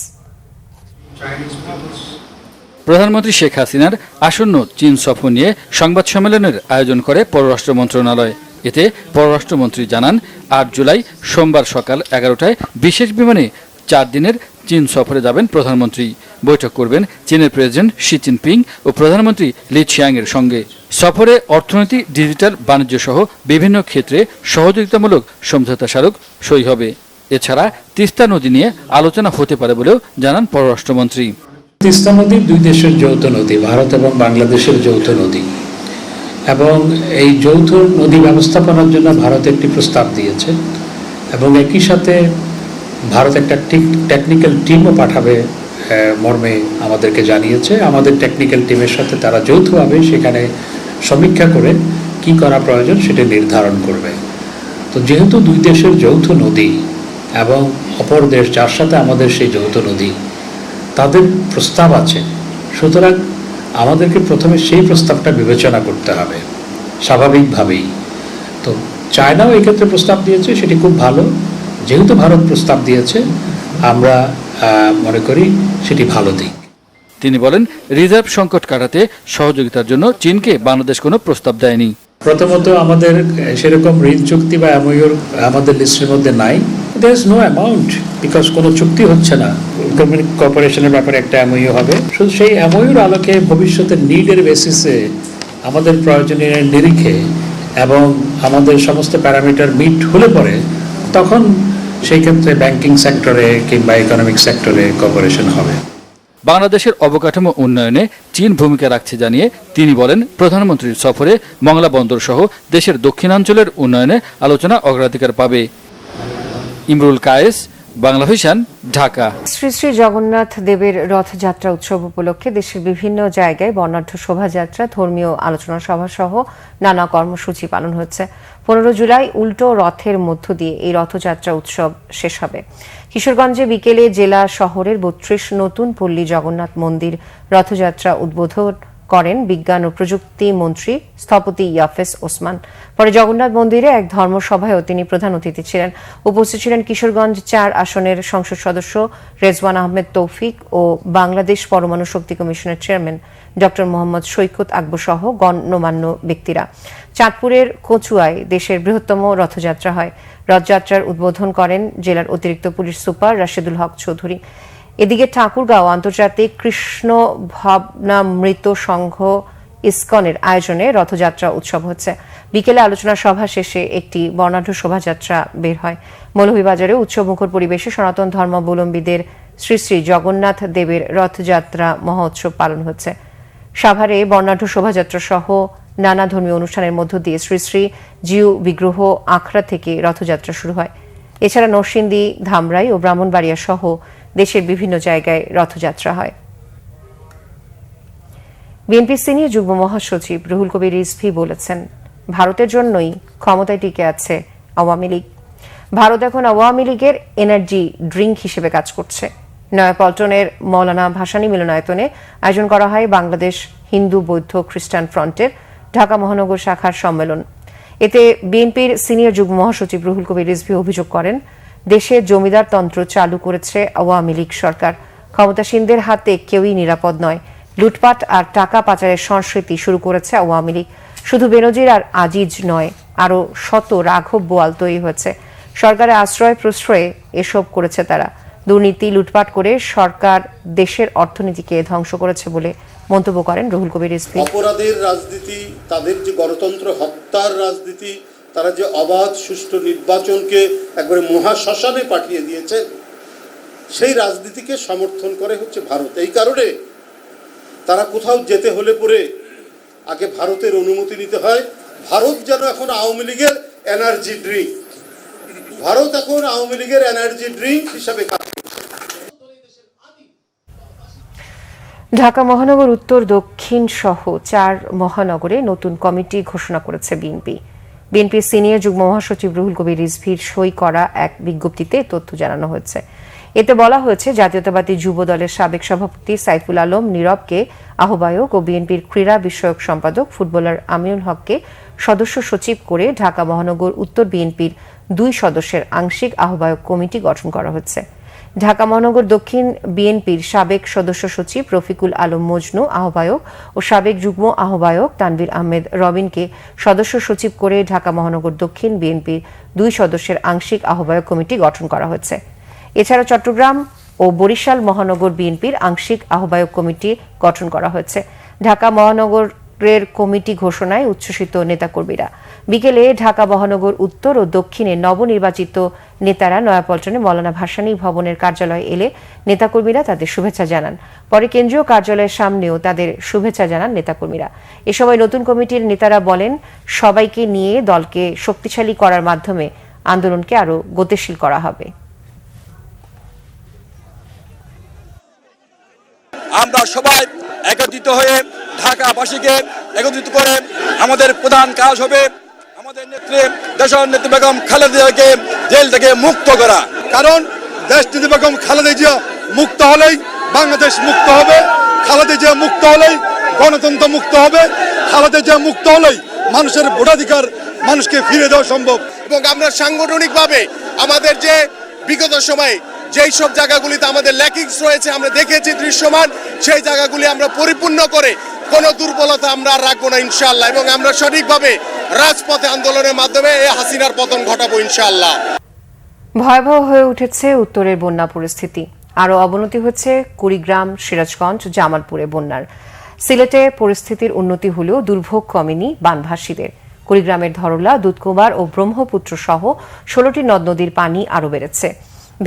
প্রধানমন্ত্রী শেখ হাসিনার আসন্ন চীন সফর নিয়ে সংবাদ সম্মেলনের আয়োজন করে পররাষ্ট্র মন্ত্রণালয়। এতে পররাষ্ট্রমন্ত্রী জানান, 8 জুলাই সোমবার সকাল 11টায় বিশেষ বিমানে 4 দিনের চীন সফরে যাবেন প্রধানমন্ত্রী। বৈঠক করবেন চীনের প্রেসিডেন্ট শি জিনপিং ও প্রধানমন্ত্রী লি ছিয়াং এর সঙ্গে। সফরে অর্থনীতি, ডিজিটাল, বাণিজ্য সহ বিভিন্ন ক্ষেত্রে সহযোগিতামূলক সমঝোতা স্মারক সই হবে। এছাড়া তিস্তা নদী নিয়ে আলোচনা হতে পারে বলেও জানান পররাষ্ট্রমন্ত্রী। তিস্তা নদী দুই দেশের যৌথ নদী, ভারত এবং বাংলাদেশের যৌথ নদী, এবং এই যৌথ নদী ব্যবস্থাপনার জন্য ভারত একটি প্রস্তাব দিয়েছে এবং একই সাথে ভারত একটা টেকনিক্যাল টিমও পাঠাবে মর্মে আমাদেরকে জানিয়েছে। আমাদের টেকনিক্যাল টিমের সাথে তারা যৌথভাবে সেখানে সমীক্ষা করে কি করা প্রয়োজন সেটা নির্ধারণ করবে। তো যেহেতু দুই দেশের যৌথ নদী এবং অপর দেশ যার সাথে আমাদের সেই যৌথ নদী, তাদের প্রস্তাব আছে, সুতরাং আমাদেরকে প্রথমে সেই প্রস্তাবটা বিবেচনা করতে হবে স্বাভাবিকভাবেই। তো চায়নাও এই ক্ষেত্রে প্রস্তাব দিয়েছে, সেটি খুব ভালো। যেহেতু ভারত প্রস্তাব দিয়েছে, আমরা মনে করি সেটি ভালো দিক। তিনি বলেন, রিজার্ভ সংকট কাটাতে সহযোগিতার জন্য চীনকে বাংলাদেশ কোনো প্রস্তাব দেয়নি। প্রথমত আমাদের সেরকম ঋণ চুক্তি বা এমওইউর আমাদের লিস্টের মধ্যে নাই। There is no amount, because কোনো চুক্তি হচ্ছে না। ইকোনমিক কোঅপারেশনের ব্যাপারে একটা এমওইউ হবে, শুধু সেই এমওইউর আলোকে ভবিষ্যতের নিডের বেসিসে আমাদের প্রয়োজনীয় নিরিখে এবং আমাদের সমস্ত প্যারামিটার মিট হলে পরে তখন সেই ক্ষেত্রে ব্যাংকিং সেক্টরে কিংবা ইকোনমিক সেক্টরে কোঅপারেশন হবে। বাংলাদেশের অবকাঠামো উন্নয়নে চীন ভূমিকা রাখছে জানিয়ে তিনি বলেন, প্রধানমন্ত্রীর সফরে মংলা বন্দর সহ দেশের দক্ষিণাঞ্চলের উন্নয়নে আলোচনা অগ্রাধিকার পাবে। ইমরুল কায়েস, বাংলা ভিশন, ঢাকা। শ্রী শ্রী জগন্নাথ দেবের রথযাত্রা উৎসব উপলক্ষে দেশের বিভিন্ন জায়গায় বর্ণাঢ্য শোভাযাত্রা, ধর্মীয় আলোচনা সভা সহ নানা কর্মসূচি পালন হচ্ছে। 15 জুলাই উল্টো রথের মধ্য দিয়ে এই রথযাত্রা উৎসব শেষ হবে। কিশোরগঞ্জে বিকেলে জেলা শহরের 32 নতুন পল্লী জগন্নাথ মন্দির রথযাত্রা উদ্বোধন করেন বিজ্ঞান ও প্রযুক্তি মন্ত্রী স্থপতি ইয়াফেস ওসমান। পরে জগন্নাথ মন্দিরে এক ধর্মসভায়ও তিনি প্রধান অতিথি ছিলেন। উপস্থিত ছিলেন কিশোরগঞ্জ 4 আসনের সংসদ সদস্য রেজওয়ান আহমেদ তৌফিক ও বাংলাদেশ পরমাণু শক্তি কমিশনের চেয়ারম্যান ডক্টর মোহাম্মদ সৈকত আকবর সহ গণ্যমান্য ব্যক্তিরা। চাঁদপুরের কচুয়ায় দেশের বৃহত্তম রথযাত্রা হয়। রথযাত্রার উদ্বোধন করেন জেলার অতিরিক্ত পুলিশ সুপার রাশেদুল হক চৌধুরী। এদিকে ঠাকুরগাঁও আন্তর্জাতিক কৃষ্ণ ভাবনামৃত সংঘ ইসকনের আয়োজনে রথযাত্রা উৎসব হচ্ছে। বিকেলে আলোচনা সভা শেষে একটি বর্ণাঢ্য শোভাযাত্রা বের হয়। মৌলভীবাজারে উৎসবমুখর পরিবেশে সনাতন ধর্মাবলম্বীদের শ্রী শ্রী জগন্নাথ দেবের রথযাত্রা মহোৎসব পালন হচ্ছে। সাভারে বর্ণাঢ্য শোভাযাত্রা সহ নানা ধর্মীয় অনুষ্ঠানের মধ্য দিয়ে শ্রী শ্রী জিউ বিগ্রহ আখড়া থেকে রথযাত্রা শুরু হয়। এছাড়া নরসিংদী, ধামরাই ও ব্রাহ্মণবাড়িয়া সহ দেশের বিভিন্ন জায়গায় রথযাত্রা হয়। বিএনপির সিনিয়র যুগ্ম মহাসচিব রুহুল কবির রিজভী বলেছেন, ভারতের জন্যই ক্ষমতায় টিকে আছে আওয়ামী লীগ। ভারত এখন আওয়ামী লীগের এনার্জি ড্রিঙ্ক হিসেবে কাজ করছে। নয়াপল্টনের মৌলানা ভাসানী মিলনায়তনে আয়োজন করা হয় বাংলাদেশ হিন্দু বৌদ্ধ খ্রিস্টান ফ্রন্টের ঢাকা মহানগর শাখার সম্মেলন। এতে বিএনপির সিনিয়র যুগ্ম মহাসচিব রুহুল কবির রিজভী অভিযোগ করেন, দেশে জমিদার তন্ত্র চালু করেছে আওয়ামী লীগ সরকার। ক্ষমতাসীনদের হাতে কেউই নিরাপদ নয়। লুটপাট আর টাকা পাচারের সংস্কৃতি শুরু করেছে আওয়ামী লীগ। শুধু বেনজির আর আজিজ নয়, আরও শত রাঘব বোয়াল তৈরি হয়েছে। সরকারের আশ্রয় প্রশ্রয়ে এসব করেছে তারা। দুর্নীতি, লুটপাট করে সরকার দেশের অর্থনীতিকে ধ্বংস করেছে বলে মন্তব্য করেন রুহুল কবির রিজভী। অপরাধের রাজনীতি, তাদের যে গণতন্ত্র হত্যার রাজনীতি, তারা যে অবাধ সুষ্ঠু নির্বাচনকে একবারে মহাশ্মশানে পাঠিয়ে দিয়েছে, সেই রাজনীতিকে সমর্থন করে হচ্ছে ভারত। এই কারণে তারা কোথাও যেতে হলে পরে আগে ভারতের অনুমতি নিতে হয়। ভারত যেন এখন আওয়ামী লীগের এনার্জি ড্রিঙ্ক, ভারত এখন আওয়ামী লীগের এনার্জি ড্রিঙ্ক হিসাবে কাজ করছে। ঢাকা মহানগর উত্তর, দক্ষিণ সহ 4 মহানগরে নতুন কমিটি ঘোষণা করেছে বিএনপি। বিএনপির সিনিয়র যুগ্ম মহাসচিব রুহুল কবির রিজভীর সই করা এক বিজ্ঞপ্তিতে তথ্য জানানো হয়েছে। এতে বলা হয়েছে, জাতীয়তাবাদী যুব দলের সাবেক সভাপতি সাইফুল আলম নীরবকে আহ্বায়ক ও বিএনপির ক্রীড়া বিষয়ক সম্পাদক ফুটবলার আমিনুল হককে সদস্য সচিব করে ঢাকা মহানগর উত্তর বিএনপির 2 সদস্যের আংশিক আহ্বায়ক কমিটি গঠন করা হচ্ছে। ঢাকা মহানগর দক্ষিণ বিএনপির সাবেক সদস্য সচিব রফিকুল আলম মজনু আহ্বায়ক ও সাবেক যুগ্ম আহ্বায়ক তানভীর আহমেদ রবিনকে সদস্য সচিব করে ঢাকা মহানগর দক্ষিণ বিএনপির 2 সদস্যের আংশিক আহ্বায়ক কমিটি গঠন করা হয়েছে। এছাড়া চট্টগ্রাম ও বরিশাল মহানগর বিএনপির আংশিক আহ্বায়ক কমিটি গঠন করা হয়েছে। ঢাকা মহানগরের কমিটি ঘোষণায় উচ্ছ্বসিত নেতাকর্মীরা। বিকেলে ঢাকা মহানগর উত্তর ও দক্ষিণে নবনির্বাচিত নেতারা নয়াপল্টনে মৌলানা ভাসানী ভবনের কার্যালয়ে এলে নেতাকর্মীরা তাদের শুভেচ্ছা জানান। পরে কেন্দ্রীয় কার্যালয়ের সামনেও তাদের শুভেচ্ছা জানান নেতাকর্মীরা। এ সময় নতুন কমিটির নেতারা বলেন, সবাইকে নিয়ে দলকে শক্তিশালী করার মাধ্যমে আন্দোলনকে আরও গতিশীল করা হবে। আমরা সবাই একত্রিত হয়ে ঢাকাবাসীকে একত্রিত করে আমাদের প্রধান কাজ হবে আমাদের নেত্রী দেশনেত্রী বেগম খালেদা জিয়াকে জেল থেকে মুক্ত করা। কারণ দেশনেত্রী বেগম খালেদা জিয়া মুক্ত হলেই বাংলাদেশ মুক্ত হবে, খালেদা জিয়া মুক্ত হলেই গণতন্ত্র মুক্ত হবে, খালেদা জিয়া মুক্ত হলেই মানুষের ভোটাধিকার মানুষকে ফিরে দেওয়া সম্ভব। এবং আমরা সাংগঠনিকভাবে আমাদের যে বিগত সময়ে যেই সব জায়গাগুলিতে আমাদের ল্যাকিংস রয়েছে আমরা দেখেছি দৃশ্যমান, সেই জায়গাগুলি আমরা পরিপূর্ণ করে কোনো দুর্বলতা আমরা আর রাখবো না ইনশাআল্লাহ, এবং আমরা সঠিকভাবে রাজপথে আন্দোলনের মাধ্যমে এই হাসিনার পতন ঘটাবো ইনশাআল্লাহ। ভয়াবহ হয়ে উঠেছে উত্তরের বন্যা পরিস্থিতি। আরও অবনতি হচ্ছে কুড়িগ্রাম, সিরাজগঞ্জ, জামালপুরে বন্যার। সিলেটে পরিস্থিতির উন্নতি হলেও দুর্ভোগ কমেনি বানভাসীদের। কুড়িগ্রামের ধরলা, দুধকুমার ও ব্রহ্মপুত্র সহ 16টি নদ নদীর পানি আরও বেড়েছে।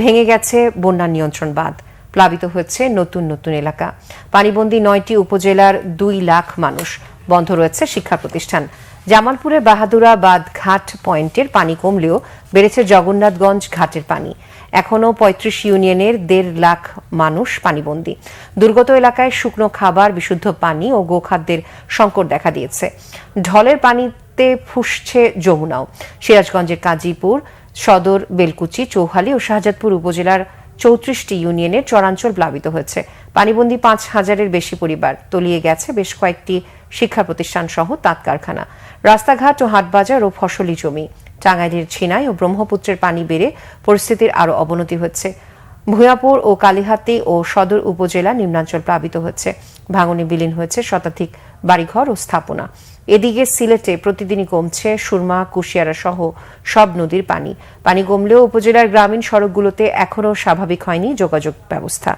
ভেঙে গেছে বন্যা নিয়ন্ত্রণ বাঁধ, প্লাবিত হয়েছে নতুন নতুন এলাকা। পানিবন্দী 9টি উপজেলার 2 লাখ মানুষ। বন্ধ রয়েছে শিক্ষা প্রতিষ্ঠান। জামালপুরের বাহাদুরাবাদ ঘাট পয়েন্টের পানি কমলেও বেড়েছে জগন্নাথগঞ্জ ঘাটের পানি। এখনও 35 ইউনিয়নের 1.5 লাখ মানুষ পানিবন্দী। দুর্গত এলাকায় শুকনো খাবার, বিশুদ্ধ পানি ও গোখাদ্যের সংকট দেখা দিয়েছে। ঢলের পানিতে ফুসছে যমুনাও। সিরাজগঞ্জের কাজীপুর, সদর, বেলকুচি, চৌহালি ও শাহজাদপুর উপজেলার 34টি ইউনিয়নের চরাঞ্চল প্লাবিত হয়েছে। পানিবন্দী 5,000-এর বেশি পরিবার। তলিয়ে গেছে বেশ কয়েকটি শিক্ষা প্রতিষ্ঠান সহ তাঁত কারখানা। রাস্তাঘাট ও হাটবাজার ও ফসলি জমি। টাঙ্গাইলের ছিনাই ও ব্রহ্মপুত্রের পানি বেড়ে পরিস্থিতির আরও অবনতি হচ্ছে। ভূয়াপুর ও কালীহাতি ও সদর উপজেলা নিম্নাঞ্চল প্লাবিত হচ্ছে। ভাঙনে বিলীন হয়েছে শতাধিক বাড়িঘর ও স্থাপনা। এদিকে সিলেটে প্রতিদিনই কমছে সুরমা, কুশিয়ারা সহ সব নদীর পানি। পানি কমলেও উপজেলার গ্রামীণ সড়কগুলোতে এখনও স্বাভাবিক হয়নি যোগাযোগ ব্যবস্থা।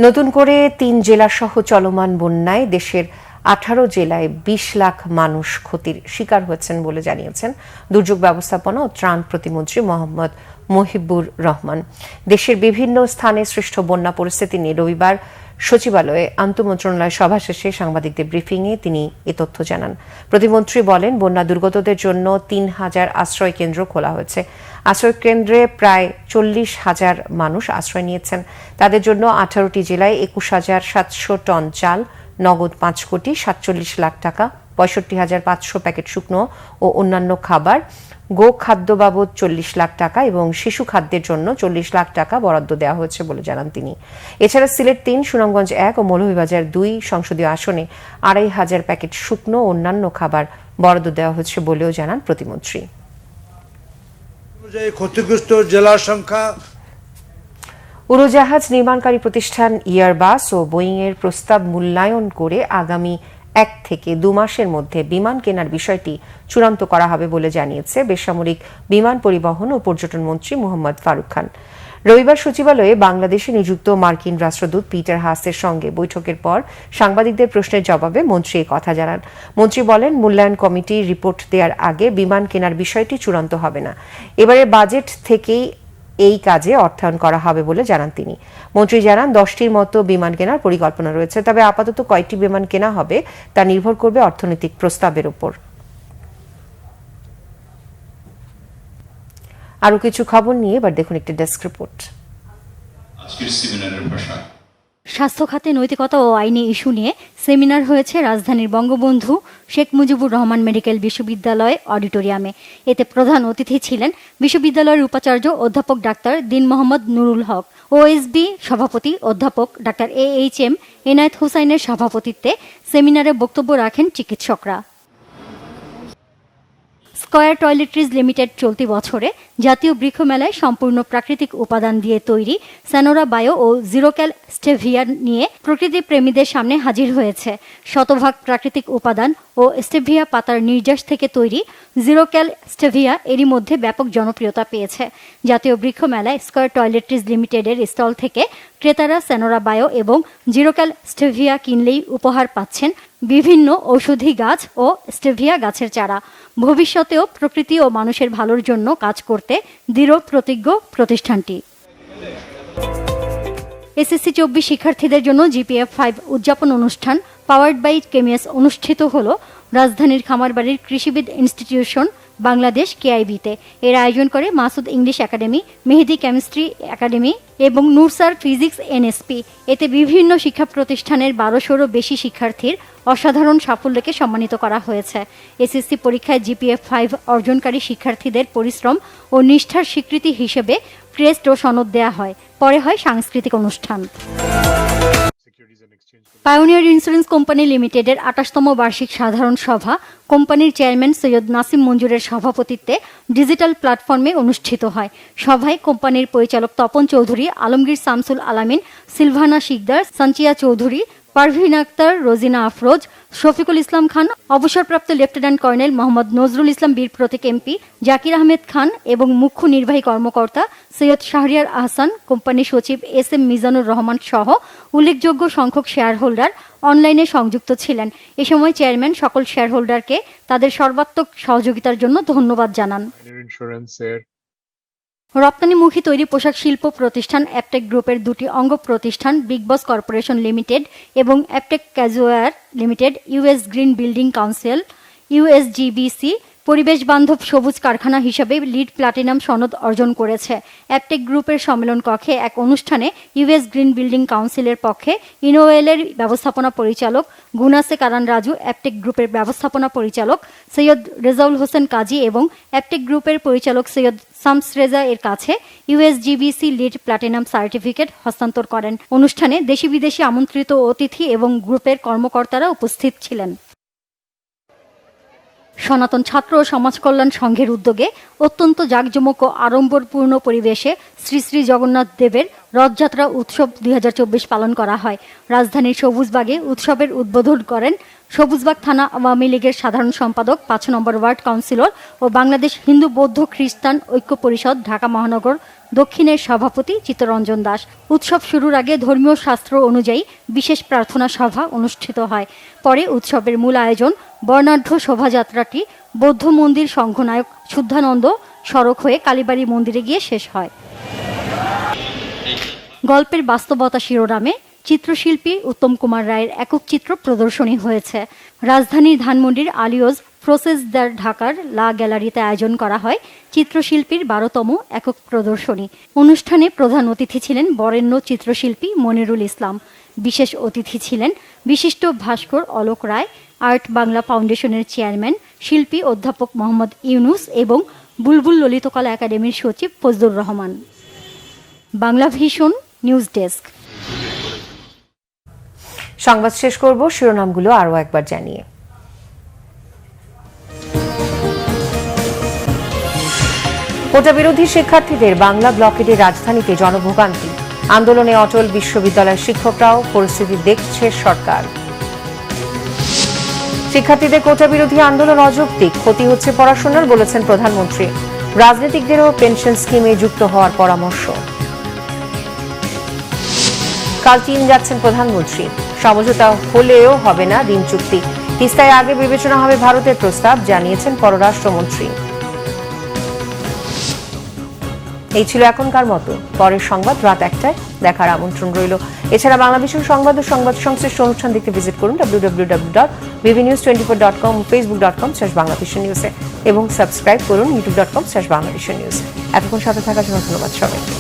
নতুন করে 3 জেলা সহ চলমান বন্যায় দেশের 18 জেলায় 20 লাখ মানুষ ক্ষতির শিকার হয়েছেন বলে জানিয়েছেন দুর্যোগ ব্যবস্থাপনা ও ত্রাণ প্রতিমন্ত্রী মোহাম্মদ মহিবুর রহমান। দেশের বিভিন্ন স্থানে সৃষ্ট বন্যা পরিস্থিতি নিয়ে রবিবার সচিবালয়ে আন্তঃমন্ত্রণালয় সভা শেষে সাংবাদিকদের ব্রিফিংয়ে তিনি এ তথ্য জানান। প্রতিমন্ত্রী বলেন, বন্যা দুর্গতদের জন্য 3000 আশ্রয় কেন্দ্র খোলা হয়েছে। আশ্রয় কেন্দ্রে প্রায় 40,000 মানুষ আশ্রয় নিয়েছেন। তাদের জন্য 18টি জেলায় 21,700 টন চাল, নগদ 5 কোটি 47 লাখ টাকা 65,500 প্যাকেট শুকনো ও অন্যান্য খাবার, গো খাদ্য বাবদ 40 লাখ টাকা এবং শিশু খাদ্যের জন্য 40 লাখ টাকা বরাদ্দ দেওয়া হয়েছে বলে জানান তিনি। এছাড়া সিলেট 3, সুনামগঞ্জ 1 ও মৌলভীবাজার 2 সংসদীয় আসনে 2,500 প্যাকেট শুকনো ও অন্যান্য খাবার বরাদ্দ দেওয়া হয়েছে বলেও জানান প্রতিমন্ত্রী। ক্ষতিগ্রস্ত জেলার সংখ্যা। উড়োজাহাজ নির্মাণকারী প্রতিষ্ঠান ইয়ারবাস ও বোয়িং এর প্রস্তাব মূল্যায়ন করে আগামী 1 থেকে 2 মাসের মধ্যে বিমান কেনার বিষয়টি চূড়ান্ত করা হবে বলে জানিয়েছে বেসামরিক বিমান পরিবহন ও পর্যটন মন্ত্রী মোহাম্মদ ফারুক খান। রবিবার সচিবালয়ে বাংলাদেশে নিযুক্ত মার্কিন রাষ্ট্রদূত পিটার হাসের সঙ্গে বৈঠকের পর সাংবাদিকদের প্রশ্নের জবাবে মন্ত্রী এই কথা জানান। মন্ত্রী বলেন, মূল্যায়ন কমিটি রিপোর্ট দেওয়ার আগে বিমান কেনার বিষয়টি চূড়ান্ত হবে না। এবারে বাজেট থেকেই এই কাজে অর্থায়ন করা হবে বলে জানান তিনি। মন্ত্রী জানান 10টির মতো বিমান কেনার পরিকল্পনা রয়েছে, তবে আপাতত কয়টি বিমান কেনা হবে তা নির্ভর করবে অর্থনৈতিক প্রস্তাবের উপর। আরো কিছু খবর নিয়ে এবার দেখুন একটি ডেস্ক রিপোর্ট। স্বাস্থ্য খাতে নৈতিকতা ও আইনি ইস্যু নিয়ে সেমিনার হয়েছে রাজধানীর বঙ্গবন্ধু শেখ মুজিবুর রহমান মেডিকেল বিশ্ববিদ্যালয় অডিটোরিয়ামে। এতে প্রধান অতিথি ছিলেন বিশ্ববিদ্যালয়ের উপাচার্য অধ্যাপক ডাক্তার দীন মোহাম্মদ নুরুল হক। ওএসবি সভাপতি অধ্যাপক ডাক্তার AHM এনায়েত হোসাইনের সভাপতিত্বে সেমিনারে বক্তব্য রাখেন চিকিৎসকরা। স্কয়ার টয়লেট্রিজ লিমিটেড চলতি বছরে জাতীয় বৃক্ষ মেলায় সম্পূর্ণ প্রাকৃতিক উপাদান দিয়ে তৈরি স্যানোরা বায়ো ও জিরোক্যাল স্টেভিয়া নিয়ে প্রকৃতি প্রেমীদের সামনে হাজির হয়েছে। শতভাগ প্রাকৃতিক উপাদান ও স্টেভিয়া পাতার নির্যাস থেকে তৈরি জিরোক্যাল স্টেভিয়া এরই মধ্যে ব্যাপক জনপ্রিয়তা পেয়েছে। জাতীয় বৃক্ষ মেলায় স্কয়ার টয়লেট্রিজ লিমিটেডের স্টল থেকে ক্রেতারা স্যানোরা বায়ো এবং জিরোক্যাল স্টেভিয়া কিনলেই উপহার পাচ্ছেন বিভিন্ন ঔষধি গাছ ও স্টেভিয়া গাছের চারা। ভবিষ্যতেও প্রকৃতি ও মানুষের ভালোর জন্য কাজ করতে দৃঢ় প্রতিজ্ঞ প্রতিষ্ঠানটি। SSC 24 শিক্ষার্থীদের জন্য GPF-5 উদযাপন অনুষ্ঠান পাওয়ার্ড বাই কেমিয়াস অনুষ্ঠিত হল রাজধানীর খামারবাড়ির কৃষিবিদ ইনস্টিটিউশন বাংলাদেশ KIB-তে। এর আয়োজন করে মাসুদ ইংলিশ একাডেমি, মেহেদি কেমিস্ট্রি একাডেমি এবং নুরসার ফিজিক্স NSP। এতে বিভিন্ন শিক্ষা প্রতিষ্ঠানের 1200-রও বেশি শিক্ষার্থীর অসাধারণ সাফল্যকে সম্মানিত করা হয়েছে। SSC পরীক্ষায় GPF-5 অর্জনকারী শিক্ষার্থীদের পরিশ্রম ও নিষ্ঠার স্বীকৃতি হিসেবে ক্রেস্ট ও সনদ দেয়া হয়। পরে হয় সাংস্কৃতিক অনুষ্ঠান। পায়োনিয়ার ইন্স্যুরেন্স কোম্পানি লিমিটেডের 28তম বার্ষিক সাধারণ সভা কোম্পানির চেয়ারম্যান সৈয়দ নাসিম মঞ্জুরের সভাপতিত্বে ডিজিটাল প্ল্যাটফর্মে অনুষ্ঠিত হয়। সভায় কোম্পানির পরিচালক তপন চৌধুরী, আলমগীর শামসুল আলামিন, সিলভানা শিকদার, সাঞ্চিয়া চৌধুরী, পারভিন আক্তার, রোজিনা আফরোজ, শফিকুল ইসলাম খান, অবসরপ্রাপ্ত লেফটেন্যান্ট কর্নেল মোহাম্মদ নজরুল ইসলাম বীর প্রতীক MP, জাকির আহমেদ খান এবং মুখ্য নির্বাহী কর্মকর্তা সৈয়দ শাহরিয়ার আহসান, কোম্পানি সচিব SM মিজানুর রহমান সহ উল্লেখযোগ্য সংখ্যক শেয়ার হোল্ডার অনলাইনে সংযুক্ত ছিলেন। এ সময় চেয়ারম্যান সকল শেয়ার হোল্ডারকে তাদের সর্বাত্মক সহযোগিতার জন্য ধন্যবাদ জানান। রপ্তানিমুখী তৈরি পোশাক শিল্প প্রতিষ্ঠান অ্যাপটেক গ্রুপের 2টি অঙ্গ প্রতিষ্ঠান বিগ বস কর্পোরেশন লিমিটেড এবং অ্যাপটেক ক্যাজুয়ার limited US green building council USGBC পরিবেশ বান্ধব সবুজ কারখানা হিসাবে লিড প্লাটিনাম সনদ অর্জন করেছে। অ্যাপটেক গ্রুপের সম্মেলন কক্ষে এক অনুষ্ঠানে US গ্রিন বিল্ডিং কাউন্সিলের পক্ষে ইনোওয়েলের ব্যবস্থাপনা পরিচালক গুনাসে কারান রাজু, অ্যাপটেক গ্রুপের ব্যবস্থাপনা পরিচালক সৈয়দ রেজাউল হোসেন কাজী এবং অ্যাপটেক গ্রুপের পরিচালক সৈয়দ শামস রেজা এর কাছে USGBC লিড প্লাটিনাম সার্টিফিকেট হস্তান্তর করেন। অনুষ্ঠানে দেশি বিদেশি আমন্ত্রিত অতিথি এবং গ্রুপের কর্মকর্তারা উপস্থিত ছিলেন। সনাতন ছাত্র ও সমাজ কল্যাণ সংঘের উদ্যোগে অত্যন্ত জাঁকজমক ও আড়ম্বরপূর্ণ পরিবেশে শ্রী শ্রী জগন্নাথ দেবের রথযাত্রা উৎসব 2024 পালন করা হয়। রাজধানীর সবুজবাগে উৎসবের উদ্বোধন করেন সবুজবাগ থানা আওয়ামী লীগের সাধারণ সম্পাদক, 5 নম্বর ওয়ার্ড কাউন্সিলর ও বাংলাদেশ হিন্দু বৌদ্ধ খ্রিস্টান ঐক্য পরিষদ ঢাকা মহানগর দক্ষিণের সভাপতি চিত্তরঞ্জন দাস। উৎসব শুরুর আগে ধর্মীয় শাস্ত্র অনুযায়ী বিশেষ প্রার্থনা সভা অনুষ্ঠিত হয়। পরে উৎসবের মূল আয়োজন বর্ণাঢ্য শোভাযাত্রাটি বৌদ্ধ মন্দির সংঘনায়ক শুদ্ধানন্দ সড়ক হয়ে কালীবাড়ি মন্দিরে গিয়ে শেষ হয়। গল্পের বাস্তবতা শিরোনামে চিত্রশিল্পী উত্তম কুমার রায়ের একক চিত্র প্রদর্শনী হয়েছে। রাজধানীর ধানমন্ডির আলিওজ প্রসেস দ্য ঢাকার লা গ্যালারিতে আয়োজন করা হয় চিত্রশিল্পীর 12তম একক প্রদর্শনী। অনুষ্ঠানে প্রধান অতিথি ছিলেন বরেণ্য চিত্রশিল্পী মনিরুল ইসলাম। বিশেষ অতিথি ছিলেন বিশিষ্ট ভাস্কর অলোক রায়, আর্ট বাংলা ফাউন্ডেশনের চেয়ারম্যান শিল্পী অধ্যাপক মোহাম্মদ ইউনুস এবং বুলবুল ললিতকলা একাডেমির সচিব Fazlur Rahman. Bangla vision news desk. সংবাদ শেষ করব শিরোনামগুলো আরও একবার জানিয়ে। কোটা বিরোধী শিক্ষার্থীদের বাংলা ব্লকেটে রাজধানীতে জনভোগান্তি, আন্দোলনে অটল বিশ্ববিদ্যালয়ের শিক্ষকরাও, পরিস্থিতি দেখছে সরকার। শিক্ষার্থীদের কোটা বিরোধী আন্দোলন অযৌক্তিক, ক্ষতি হচ্ছে পড়াশোনার, বলেছেন প্রধানমন্ত্রী। রাজনীতিকদেরও পেনশন স্কিমে যুক্ত হওয়ার পরামর্শ। কাল চীন যাচ্ছেন প্রধানমন্ত্রী, সমঝোতা হলেও হবে না ঋণ চুক্তি, তিস্তায় আগে বিবেচনা হবে ভারতের প্রস্তাব, জানিয়েছেন পররাষ্ট্রমন্ত্রী। এই ছিল এখনকার মতো, পরের সংবাদ রাত 1টায় দেখার আমন্ত্রণ রইল। এছাড়া বাংলাদেশের সংবাদ ও সংবাদ সংশ্লিষ্ট অনুষ্ঠান দেখতে ভিজিট করুন www.bbnews24.com, facebook.com/bangladeshinews এবং সাবস্ক্রাইব করুন youtube.com/bangladeshinews। এতক্ষণ সাথে থাকার জন্য ধন্যবাদ সবাইকে।